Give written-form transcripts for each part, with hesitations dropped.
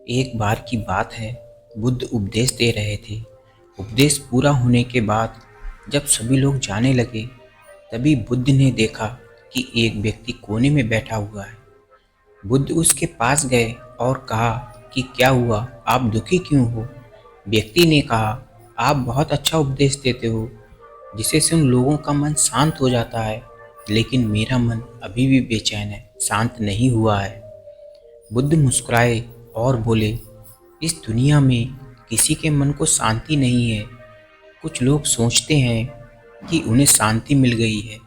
एक बार की बात है, बुद्ध उपदेश दे रहे थे। उपदेश पूरा होने के बाद जब सभी लोग जाने लगे, तभी बुद्ध ने देखा कि एक व्यक्ति कोने में बैठा हुआ है। बुद्ध उसके पास गए और कहा कि क्या हुआ, आप दुखी क्यों हो? व्यक्ति ने कहा, आप बहुत अच्छा उपदेश देते हो, जिसे सुन लोगों का मन शांत हो जाता है, लेकिन मेरा मन अभी भी बेचैन है, शांत नहीं हुआ है। बुद्ध मुस्कुराए और बोले, इस दुनिया में किसी के मन को शांति नहीं है। कुछ लोग सोचते हैं कि उन्हें शांति मिल गई है।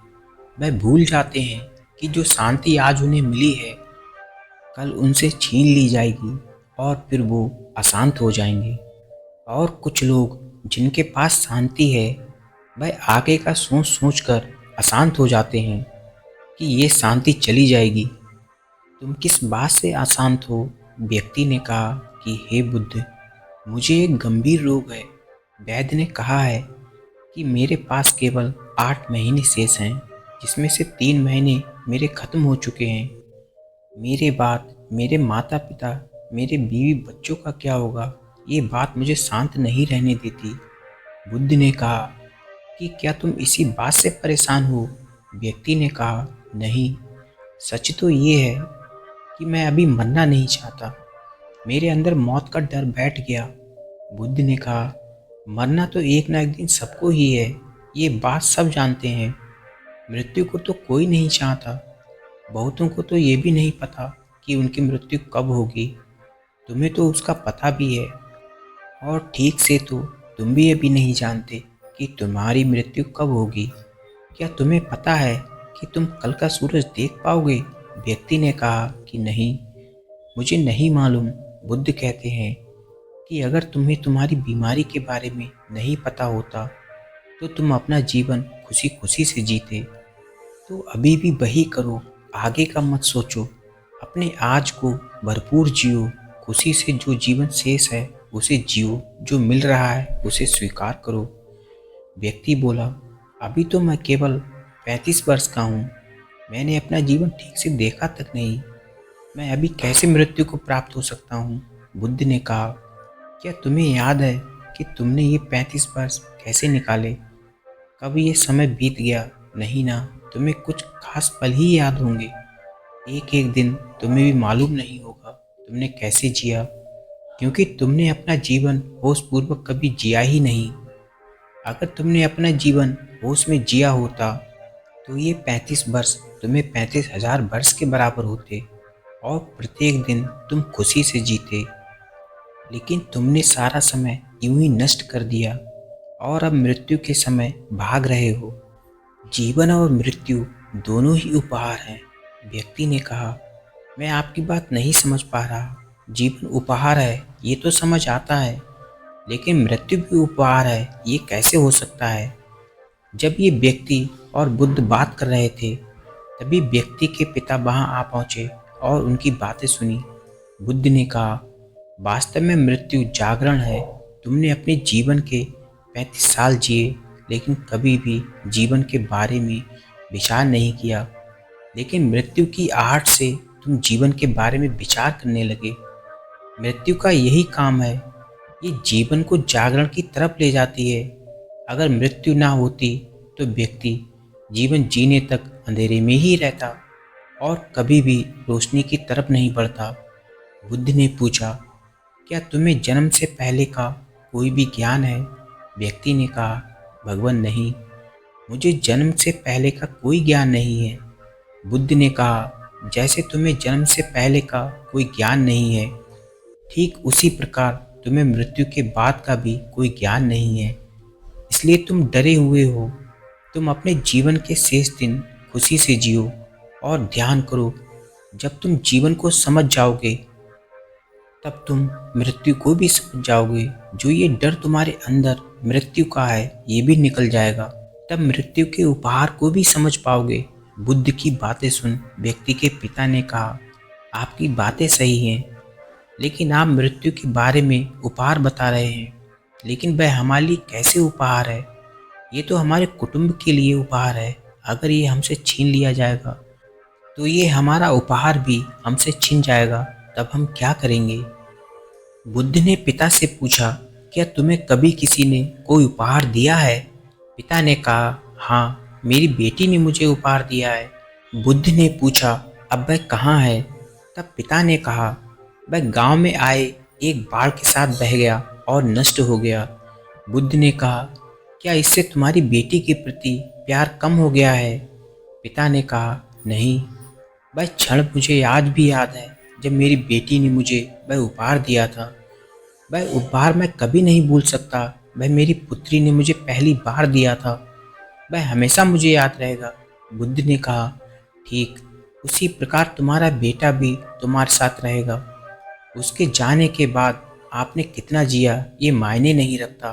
वह भूल जाते हैं कि जो शांति आज उन्हें मिली है, कल उनसे छीन ली जाएगी और फिर वो अशांत हो जाएंगे। और कुछ लोग जिनके पास शांति है, वह आगे का सोच सोच कर अशांत हो जाते हैं कि ये शांति चली जाएगी। तुम किस बात से अशांत हो? व्यक्ति ने कहा कि हे बुद्ध, मुझे एक गंभीर रोग है। वैद्य ने कहा है कि मेरे पास केवल 8 महीने शेष हैं, जिसमें से 3 महीने मेरे खत्म हो चुके हैं। मेरे बाद मेरे माता पिता, मेरे बीवी बच्चों का क्या होगा? ये बात मुझे शांत नहीं रहने देती। बुद्ध ने कहा कि क्या तुम इसी बात से परेशान हो? व्यक्ति ने कहा, नहीं, सच तो ये है कि मैं अभी मरना नहीं चाहता। मेरे अंदर मौत का डर बैठ गया। बुद्ध ने कहा, मरना तो एक ना एक दिन सबको ही है, ये बात सब जानते हैं। मृत्यु को तो कोई नहीं चाहता। बहुतों को तो ये भी नहीं पता कि उनकी मृत्यु कब होगी। तुम्हें तो उसका पता भी है, और ठीक से तो तुम भी अभी नहीं जानते कि तुम्हारी मृत्यु कब होगी। क्या तुम्हें पता है कि तुम कल का सूरज देख पाओगे? व्यक्ति ने कहा कि नहीं, मुझे नहीं मालूम। बुद्ध कहते हैं कि अगर तुम्हें तुम्हारी बीमारी के बारे में नहीं पता होता, तो तुम अपना जीवन खुशी खुशी से जीते। तो अभी भी वही करो, आगे का मत सोचो। अपने आज को भरपूर जियो, खुशी से। जो जीवन शेष है उसे जियो, जो मिल रहा है उसे स्वीकार करो। व्यक्ति बोला, अभी तो मैं केवल 35 वर्ष का हूँ। मैंने अपना जीवन ठीक से देखा तक नहीं। मैं अभी कैसे मृत्यु को प्राप्त हो सकता हूँ? बुद्ध ने कहा, क्या तुम्हें याद है कि तुमने ये 35 वर्ष कैसे निकाले? कब ये समय बीत गया? नहीं ना, तुम्हें कुछ खास पल ही याद होंगे। एक एक दिन तुम्हें भी मालूम नहीं होगा तुमने कैसे जिया, क्योंकि तुमने अपना जीवन होश पूर्वक कभी जिया ही नहीं। अगर तुमने अपना जीवन होश में जिया होता, तो ये 35 वर्ष तुम्हें 35,000 वर्ष के बराबर होते और प्रत्येक दिन तुम खुशी से जीते। लेकिन तुमने सारा समय यूं ही नष्ट कर दिया और अब मृत्यु के समय भाग रहे हो। जीवन और मृत्यु दोनों ही उपहार हैं। व्यक्ति ने कहा, मैं आपकी बात नहीं समझ पा रहा। जीवन उपहार है, ये तो समझ आता है, लेकिन मृत्यु भी उपहार है, ये कैसे हो सकता है? जब ये व्यक्ति और बुद्ध बात कर रहे थे, तभी व्यक्ति के पिता वहां आ पहुंचे और उनकी बातें सुनी। बुद्ध ने कहा, वास्तव में मृत्यु जागरण है। तुमने अपने जीवन के 35 साल जिए, लेकिन कभी भी जीवन के बारे में विचार नहीं किया। लेकिन मृत्यु की आहट से तुम जीवन के बारे में विचार करने लगे। मृत्यु का यही काम है, ये जीवन को जागरण की तरफ ले जाती है। अगर मृत्यु ना होती, तो व्यक्ति जीवन जीने तक अंधेरे में ही रहता और कभी भी रोशनी की तरफ नहीं बढ़ता। बुद्ध ने पूछा, क्या तुम्हें जन्म से पहले का कोई भी ज्ञान है? व्यक्ति ने कहा, भगवान नहीं, मुझे जन्म से पहले का कोई ज्ञान नहीं है। बुद्ध ने कहा, जैसे तुम्हें जन्म से पहले का कोई ज्ञान नहीं है, ठीक उसी प्रकार तुम्हें मृत्यु के बाद का भी कोई ज्ञान नहीं है। इसलिए तुम डरे हुए हो। तुम अपने जीवन के शेष दिन खुशी से जियो और ध्यान करो। जब तुम जीवन को समझ जाओगे, तब तुम मृत्यु को भी समझ जाओगे। जो ये डर तुम्हारे अंदर मृत्यु का है, ये भी निकल जाएगा। तब मृत्यु के उपहार को भी समझ पाओगे। बुद्ध की बातें सुन व्यक्ति के पिता ने कहा, आपकी बातें सही हैं, लेकिन आप मृत्यु के बारे में उपहार बता रहे हैं। लेकिन वह हमारे लिए कैसे उपहार है? ये तो हमारे कुटुंब के लिए उपहार है। अगर ये हमसे छीन लिया जाएगा, तो ये हमारा उपहार भी हमसे छिन जाएगा। तब हम क्या करेंगे? बुद्ध ने पिता से पूछा, क्या तुम्हें कभी किसी ने कोई उपहार दिया है? पिता ने कहा, हाँ, मेरी बेटी ने मुझे उपहार दिया है। बुद्ध ने पूछा, अब वह कहाँ है? तब पिता ने कहा, वह गांव में आए एक बाढ़ के साथ बह गया और नष्ट हो गया। बुद्ध ने कहा, क्या इससे तुम्हारी बेटी के प्रति प्यार कम हो गया है? पिता ने कहा, नहीं, वह क्षण मुझे आज भी याद है जब मेरी बेटी ने मुझे वह उपहार दिया था। वह उपहार मैं कभी नहीं भूल सकता। वह मेरी पुत्री ने मुझे पहली बार दिया था। वह हमेशा मुझे याद रहेगा। बुद्ध ने कहा, ठीक उसी प्रकार तुम्हारा बेटा भी तुम्हारे साथ रहेगा। उसके जाने के बाद आपने कितना जिया ये मायने नहीं रखता।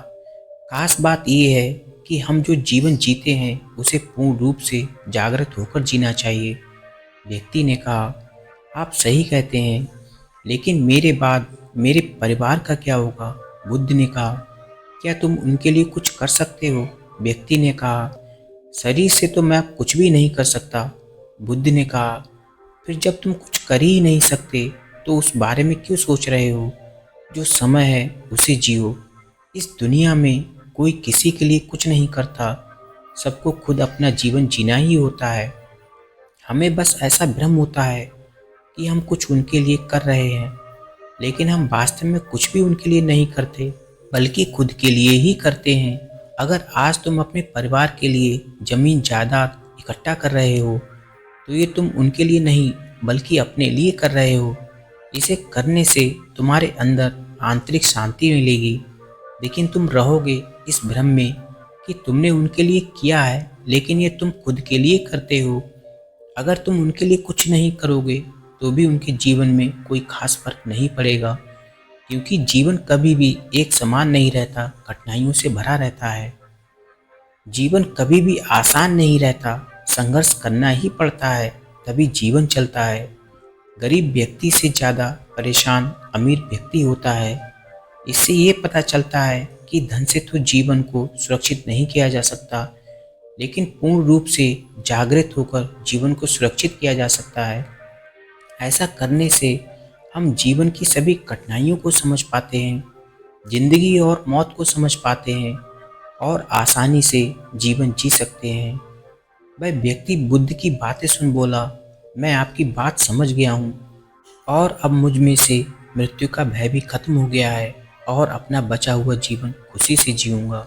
खास बात ये है कि हम जो जीवन जीते हैं उसे पूर्ण रूप से जागृत होकर जीना चाहिए। व्यक्ति ने कहा, आप सही कहते हैं, लेकिन मेरे बाद मेरे परिवार का क्या होगा? बुद्ध ने कहा, क्या तुम उनके लिए कुछ कर सकते हो? व्यक्ति ने कहा, शरीर से तो मैं कुछ भी नहीं कर सकता। बुद्ध ने कहा, फिर जब तुम कुछ कर ही नहीं सकते तो उस बारे में क्यों सोच रहे हो? जो समय है उसे जियो। इस दुनिया में कोई किसी के लिए कुछ नहीं करता। सबको खुद अपना जीवन जीना ही होता है। हमें बस ऐसा भ्रम होता है कि हम कुछ उनके लिए कर रहे हैं, लेकिन हम वास्तव में कुछ भी उनके लिए नहीं करते, बल्कि खुद के लिए ही करते हैं। अगर आज तुम अपने परिवार के लिए जमीन जायदाद इकट्ठा कर रहे हो, तो ये तुम उनके लिए नहीं बल्कि अपने लिए कर रहे हो। इसे करने से तुम्हारे अंदर आंतरिक शांति मिलेगी, लेकिन तुम रहोगे इस भ्रम में कि तुमने उनके लिए किया है, लेकिन ये तुम खुद के लिए करते हो। अगर तुम उनके लिए कुछ नहीं करोगे तो भी उनके जीवन में कोई खास फर्क नहीं पड़ेगा, क्योंकि जीवन कभी भी एक समान नहीं रहता, कठिनाइयों से भरा रहता है। जीवन कभी भी आसान नहीं रहता, संघर्ष करना ही पड़ता है, तभी जीवन चलता है। गरीब व्यक्ति से ज़्यादा परेशान अमीर व्यक्ति होता है। इससे ये पता चलता है कि धन से तो जीवन को सुरक्षित नहीं किया जा सकता, लेकिन पूर्ण रूप से जागृत होकर जीवन को सुरक्षित किया जा सकता है। ऐसा करने से हम जीवन की सभी कठिनाइयों को समझ पाते हैं, जिंदगी और मौत को समझ पाते हैं और आसानी से जीवन जी सकते हैं। वह व्यक्ति बुद्ध की बातें सुन बोला, मैं आपकी बात समझ गया हूँ और अब मुझ में से मृत्यु का भय भी खत्म हो गया है और अपना बचा हुआ जीवन खुशी से जीऊँगा।